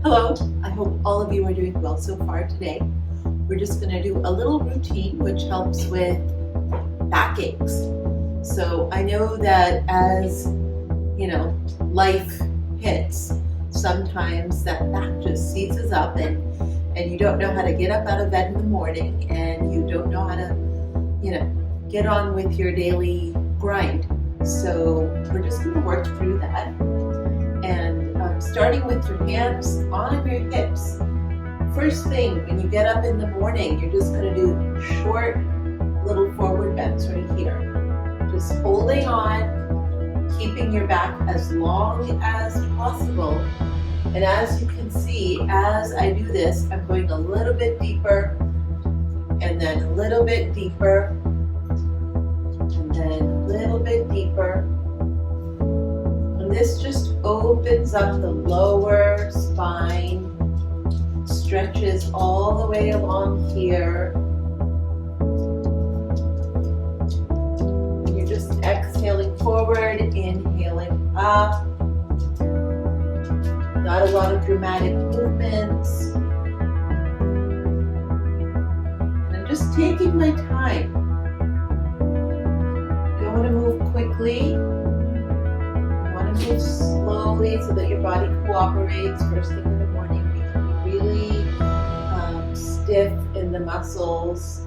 Hello, I hope all of you are doing well so far today. We're just going to do a little routine which helps with backaches. So I know that as life hits, sometimes that back just seizes up and you don't know how to get up out of bed in the morning and you don't know how to, get on with your daily grind. So we're just going to work through that. And starting with your hands on your hips. First thing, when you get up in the morning, you're just going to do short little forward bends right here. Just holding on, keeping your back as long as possible. And as you can see, as I do this, I'm going a little bit deeper, and then a little bit deeper, and then a little bit deeper. And this just opens up the lower spine, stretches all the way along here. And you're just exhaling forward, inhaling up. Not a lot of dramatic movements. And I'm just taking my time. You don't want to move quickly. You want to move slowly so that your body cooperates. First thing in the morning, we can be really stiff in the muscles.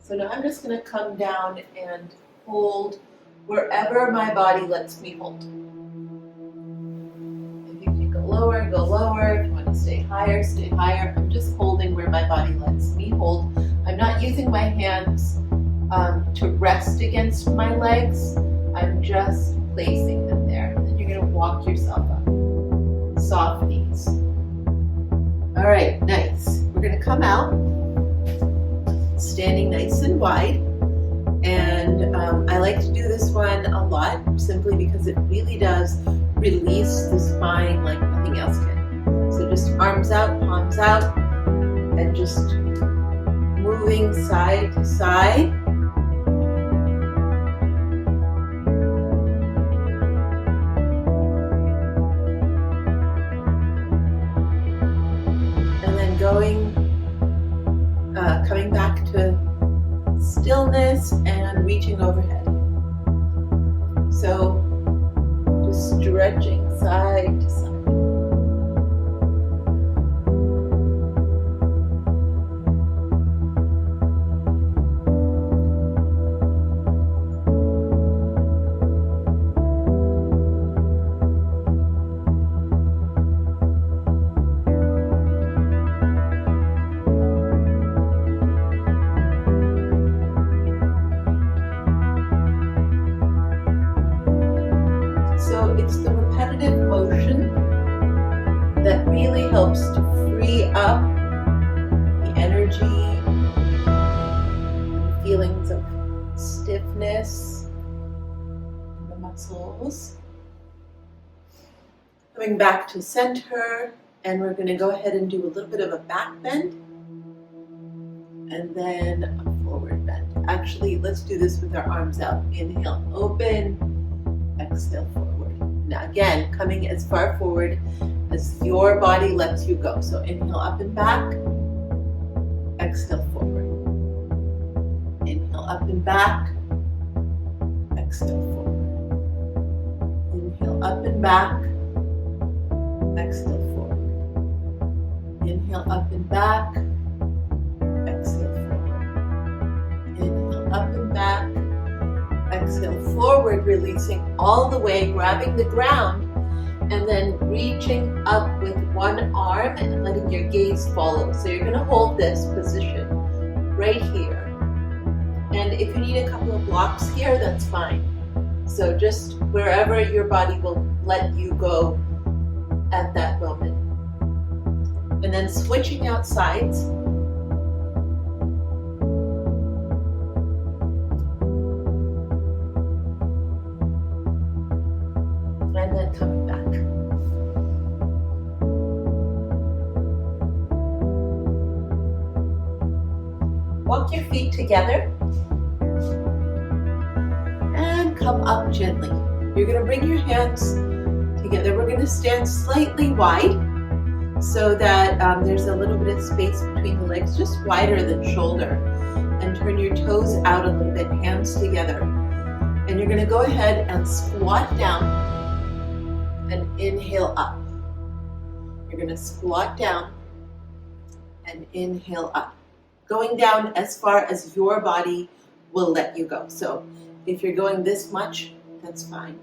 So now I'm just going to come down and hold wherever my body lets me hold. If you can go lower, go lower. If you want to stay higher, stay higher. I'm just holding where my body lets me hold. I'm not using my hands to rest against my legs. I'm just placing them there. And then you're going to walk yourself up. Soft knees. All right, nice. We're going to come out, standing nice and wide. And I like to do this one a lot simply because it really does release the spine like nothing else can. So just arms out, palms out, and just moving side to side. And then coming back to stillness and reaching overhead. So just stretching side to side. So it's the repetitive motion that really helps to free up the energy, the feelings of stiffness in the muscles. Coming back to center, and we're going to go ahead and do a little bit of a back bend and then a forward bend. Actually, let's do this with our arms out. Inhale, open. Exhale, forward. Now again, coming as far forward as your body lets you go. So inhale up and back, exhale forward. Inhale up and back, exhale forward. Inhale up and back, exhale forward. Inhale up and back, exhale forward. Inhale up and back, exhale forward, releasing all the way, grabbing the ground, and then reaching up with one arm and letting your gaze follow. So you're going to hold this position right here. And if you need a couple of blocks here, that's fine. So just wherever your body will let you go at that moment. And then switching out sides. And then coming back. Walk your feet together and come up gently. You're going to bring your hands together. We're going to stand slightly wide so that there's a little bit of space between the legs, just wider than shoulder. And turn your toes out a little bit, hands together. And you're going to go ahead and squat down and inhale up. You're going to squat down and inhale up. Going down as far as your body will let you go. So if you're going this much, that's fine.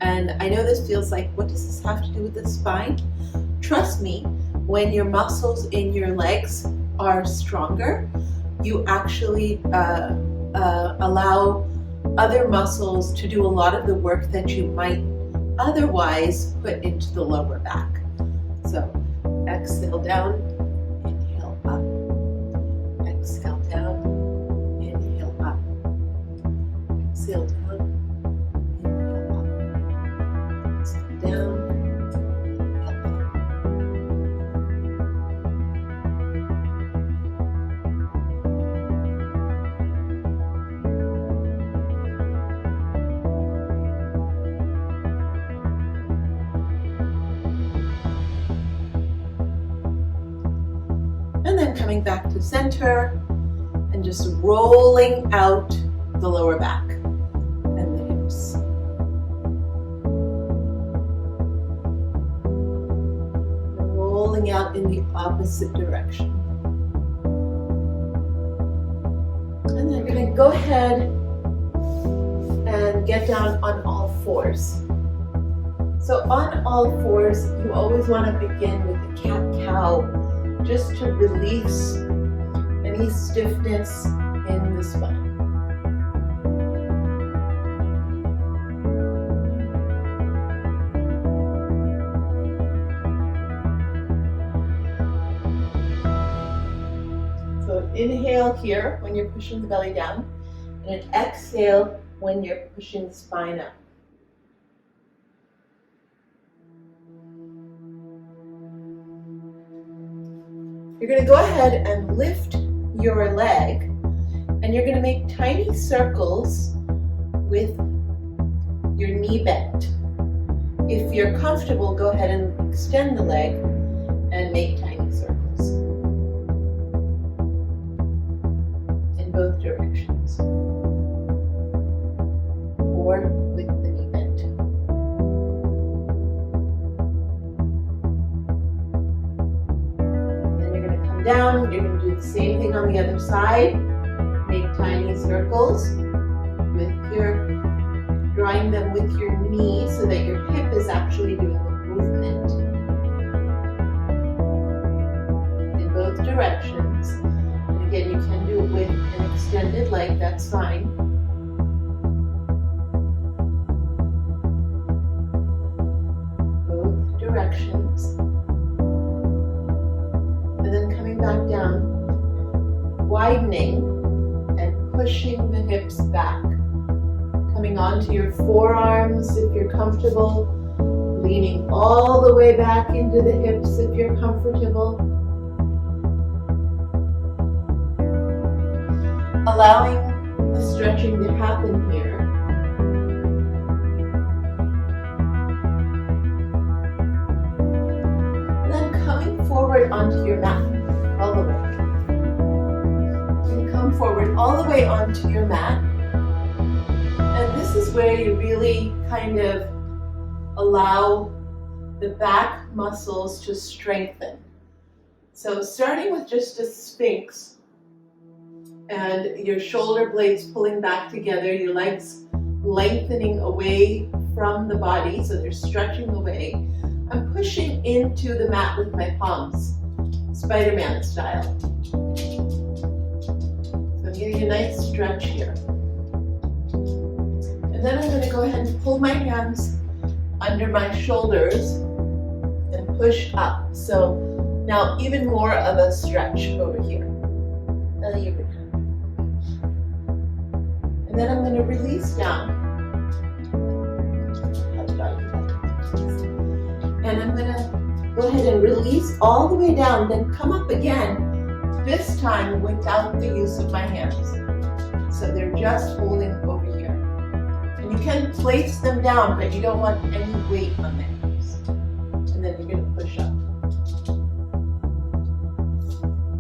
And I know this feels like, what does this have to do with the spine? Trust me, when your muscles in your legs are stronger, you actually allow other muscles to do a lot of the work that you might otherwise put into the lower back. So exhale down, inhale up. Exhale down, inhale up. Exhale down, inhale up. Exhale down. And then coming back to center and just rolling out the lower back and the hips. Rolling out in the opposite direction. And then you're going to go ahead and get down on all fours. So on all fours, you always want to begin with the cat-cow, just to release any stiffness in the spine. So inhale here when you're pushing the belly down, and an exhale when you're pushing the spine up. You're going to go ahead and lift your leg, and you're going to make tiny circles with your knee bent. If you're comfortable, go ahead and extend the leg and make tiny circles in both directions, or with the knee bent. Down, you're going to do the same thing on the other side. Make tiny circles with drawing them with your knee so that your hip is actually doing the movement in both directions. And again, you can do it with an extended leg, that's fine. Both directions. And then coming back down, widening and pushing the hips back. Coming onto your forearms if you're comfortable, leaning all the way back into the hips if you're comfortable. Allowing the stretching to happen here. Forward onto your mat, all the way. You come forward all the way onto your mat, and this is where you really kind of allow the back muscles to strengthen. So starting with just a sphinx, and your shoulder blades pulling back together, your legs lengthening away from the body, so they're stretching away. I'm pushing into the mat with my palms, Spider-Man style. So I'm getting a nice stretch here. And then I'm going to go ahead and pull my hands under my shoulders and push up. So now even more of a stretch over here. And then I'm going to release down. And I'm going to go ahead and release all the way down, then come up again, this time without the use of my hands. So they're just holding over here. And you can place them down, but you don't want any weight on them. then you're going to push up.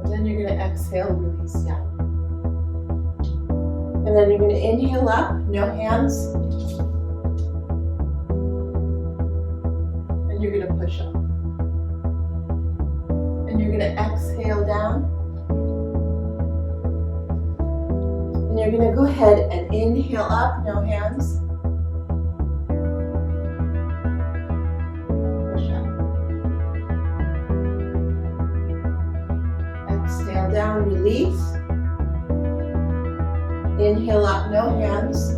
And then you're going to exhale, release down. And then you're going to inhale up, no hands. And you're going to push up. And you're going to exhale down. And you're going to go ahead and inhale up, no hands. Push up. Exhale down, release. Inhale up, no hands.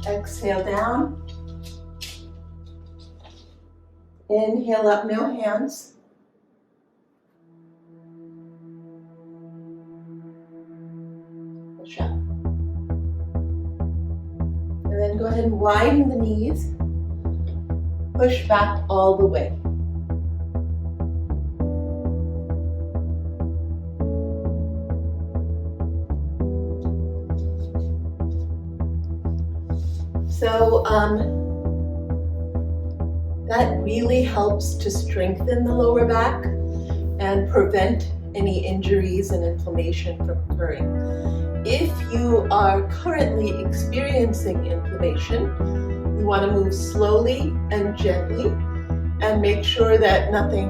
Exhale down. Inhale up, no hands. Push up. And then go ahead and widen the knees. Push back all the way. So that really helps to strengthen the lower back and prevent any injuries and inflammation from occurring. If you are currently experiencing inflammation, you want to move slowly and gently and make sure that nothing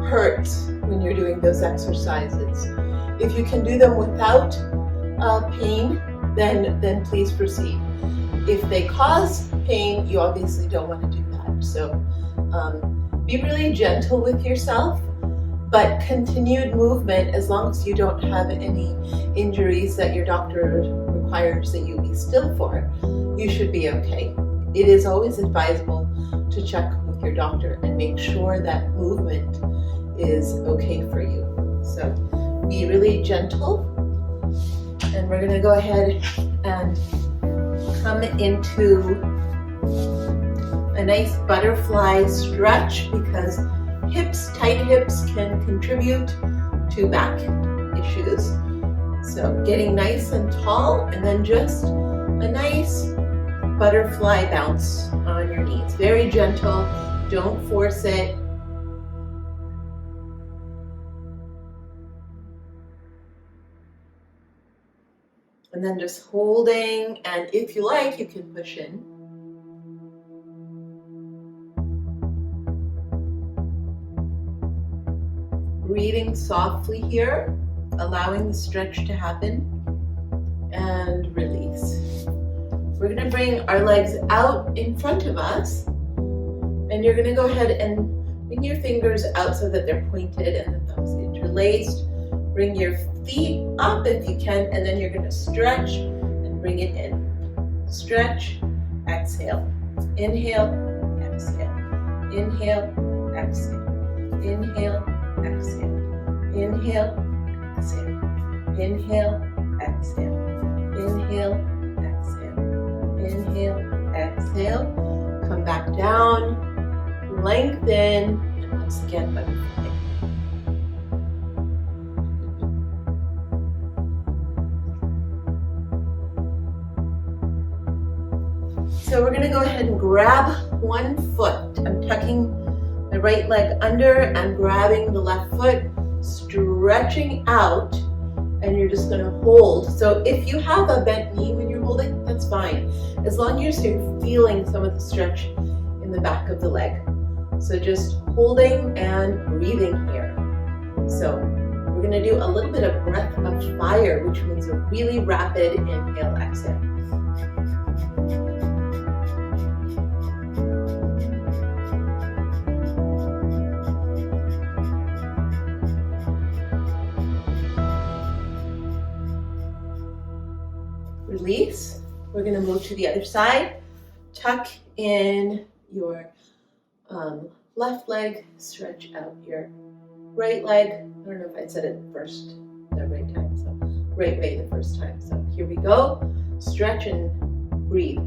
hurts when you're doing those exercises. If you can do them without pain, then please proceed. If they cause pain, you obviously don't want to do that. So be really gentle with yourself, but continued movement, as long as you don't have any injuries that your doctor requires that you be still for, you should be okay. It is always advisable to check with your doctor and make sure that movement is okay for you. So be really gentle, and we're going to go ahead and come into a nice butterfly stretch, because tight hips can contribute to back issues. So getting nice and tall, and then just a nice butterfly bounce on your knees. Very gentle, don't force it. And then just holding, and if you like, you can push in. Breathing softly here, allowing the stretch to happen, and release. We're going to bring our legs out in front of us, and you're going to go ahead and bring your fingers out so that they're pointed and the thumbs interlaced. Bring your feet up if you can, and then you're going to stretch and bring it in. Stretch, exhale. Inhale, exhale. Inhale, exhale. Inhale, exhale. Inhale, exhale. Inhale, exhale. Inhale, exhale. Inhale, exhale. Come back down, lengthen, and once again, butterfly. So we're going to go ahead and grab one foot. I'm tucking the right leg under and grabbing the left foot, stretching out, and you're just going to hold. So if you have a bent knee when you're holding, that's fine, as long as you're feeling some of the stretch in the back of the leg. So just holding and breathing here. So we're going to do a little bit of breath of fire, which means a really rapid inhale, exhale. Release. We're going to move to the other side. Tuck in your left leg, stretch out your right leg. I don't know if I said it the right time, so right way the first time. So here we go. Stretch and breathe.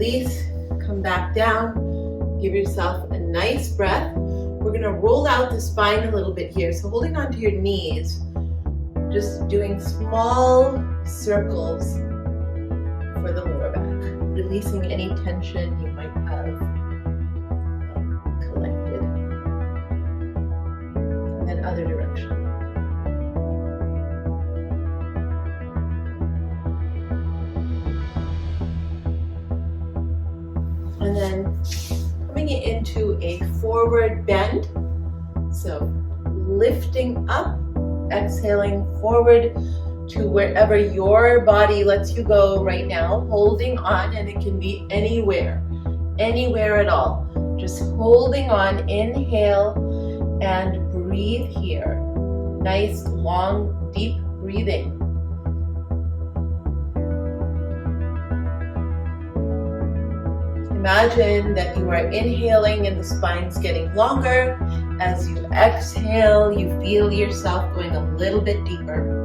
release, come back down, give yourself a nice breath. We're gonna roll out the spine a little bit here. So holding onto your knees, just doing small circles for the lower back, releasing any tension you might have collected. And then other direction. And then coming into a forward bend. So lifting up, exhaling forward to wherever your body lets you go right now, holding on, and it can be anywhere at all. Just holding on, inhale and breathe here. Nice, long, deep breathing. Imagine that you are inhaling and the spine's getting longer. As you exhale, you feel yourself going a little bit deeper.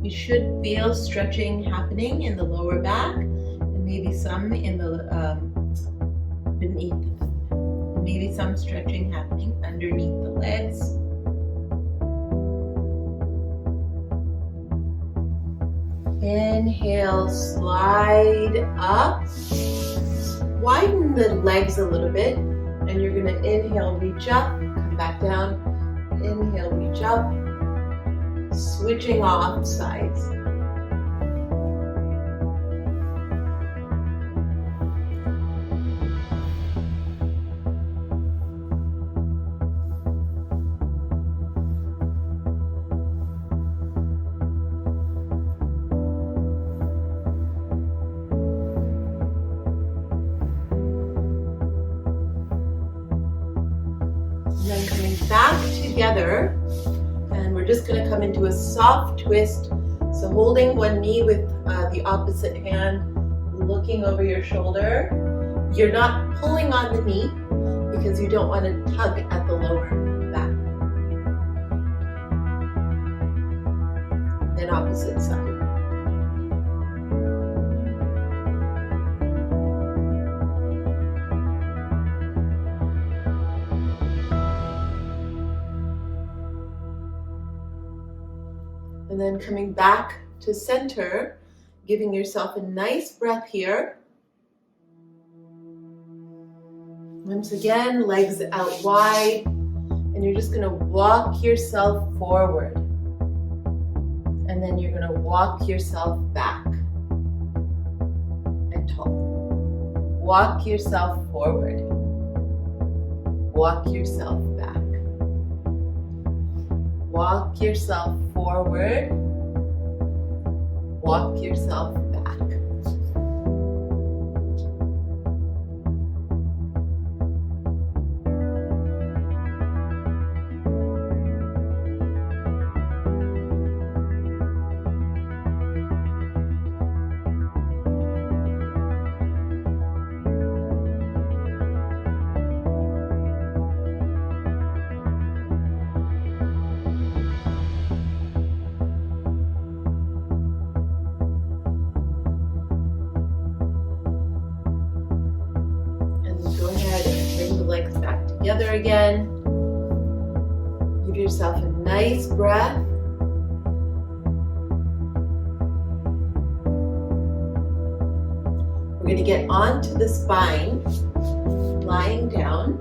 You should feel stretching happening in the lower back, and maybe some in the beneath, and maybe some stretching happening underneath the legs. Inhale, slide up, widen the legs a little bit, and you're going to inhale, reach up, come back down, inhale, reach up. Switching off sides. And then coming back together. Just going to come into a soft twist. So holding one knee with the opposite hand, looking over your shoulder. You're not pulling on the knee because you don't want to tug at the lower back. Then opposite side. And then coming back to center, giving yourself a nice breath here. Once again, legs out wide, and you're just going to walk yourself forward. And then you're going to walk yourself back and tall. Walk yourself forward. Walk yourself back. Walk yourself forward, walk yourself back. Together again. Give yourself a nice breath. We're going to get onto the spine, lying down.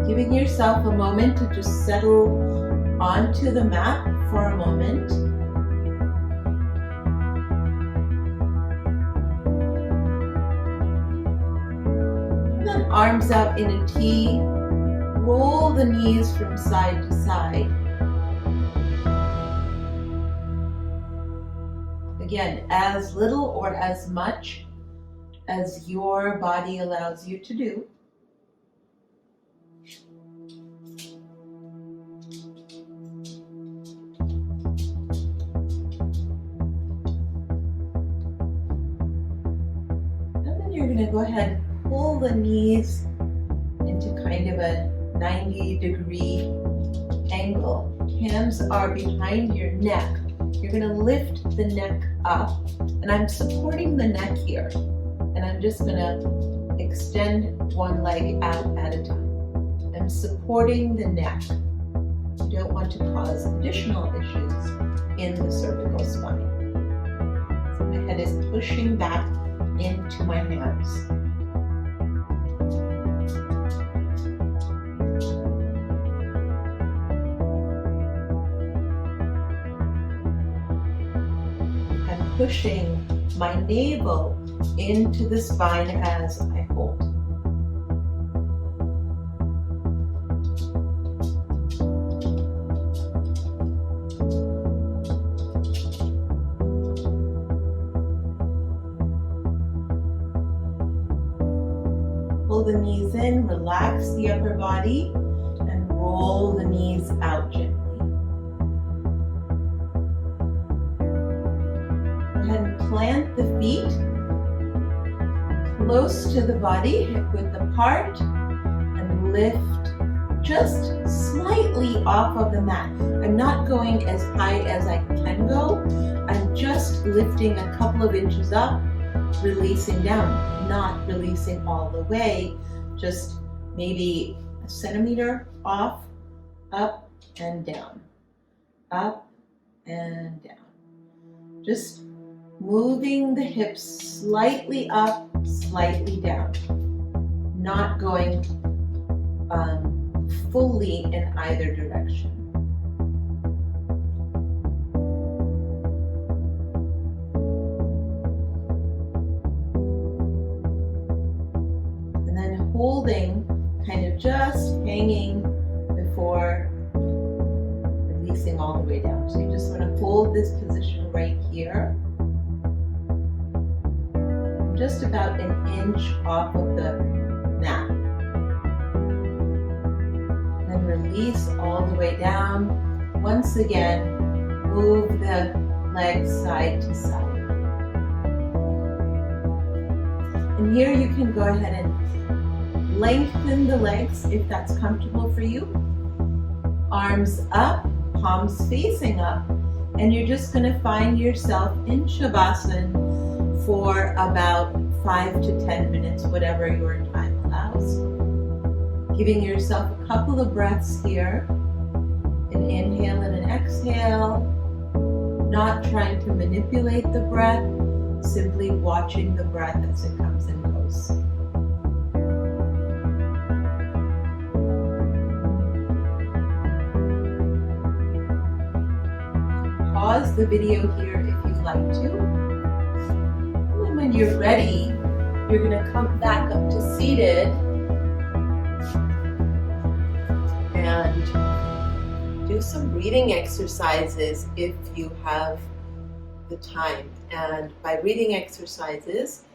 Giving yourself a moment to just settle onto the mat for a moment. Arms out in a T, roll the knees from side to side. Again, as little or as much as your body allows you to do. And then you're going to go ahead and pull the knees into kind of a 90-degree angle. Hands are behind your neck. You're going to lift the neck up, and I'm supporting the neck here. And I'm just going to extend one leg out at a time. I'm supporting the neck. You don't want to cause additional issues in the cervical spine. So my head is pushing back into my hands. Pushing my navel into the spine as I hold. Pull the knees in, relax the upper body, and roll the knees out gently. Plant the feet close to the body, hip width apart, and lift just slightly off of the mat. I'm not going as high as I can go. I'm just lifting a couple of inches up, releasing down, not releasing all the way, just maybe a centimeter off, up and down, up and down. Just moving the hips slightly up, slightly down, not going fully in either direction. And then holding, kind of just hanging before releasing all the way down. So you just want to hold this position right here. Just about an inch off of the mat. Then release all the way down. Once again, move the legs side to side. And here you can go ahead and lengthen the legs if that's comfortable for you. Arms up, palms facing up, and you're just going to find yourself in Shavasana for about 5 to 10 minutes, whatever your time allows. Giving yourself a couple of breaths here, an inhale and an exhale, not trying to manipulate the breath, simply watching the breath as it comes and goes. Pause the video here if you'd like to. When you're ready, you're going to come back up to seated and do some breathing exercises if you have the time. And by breathing exercises,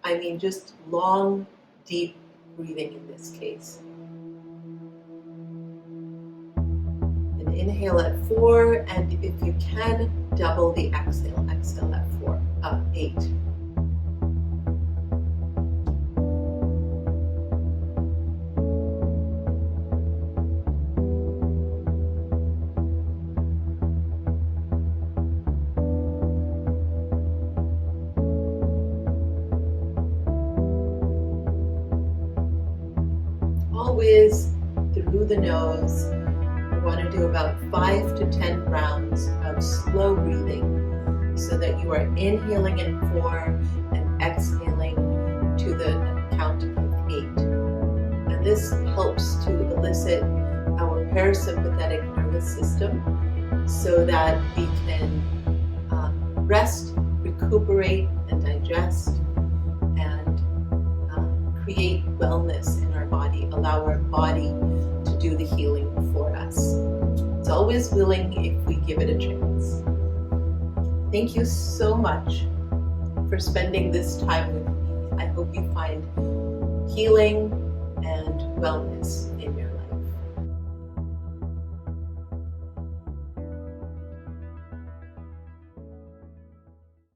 I mean just long, deep breathing in this case. And inhale at 4, and if you can, double the exhale. Exhale at 8. Always through the nose. We want to do about 5 to 10 rounds of slow breathing so that you are inhaling at 4 and exhaling to the count of 8. And this helps to elicit our parasympathetic nervous system so that we can rest, recuperate, and digest, and create wellness in our body, allow our body to do the healing for us. It's always willing if we give it a chance. Thank you so much for spending this time with me. I hope you find healing and wellness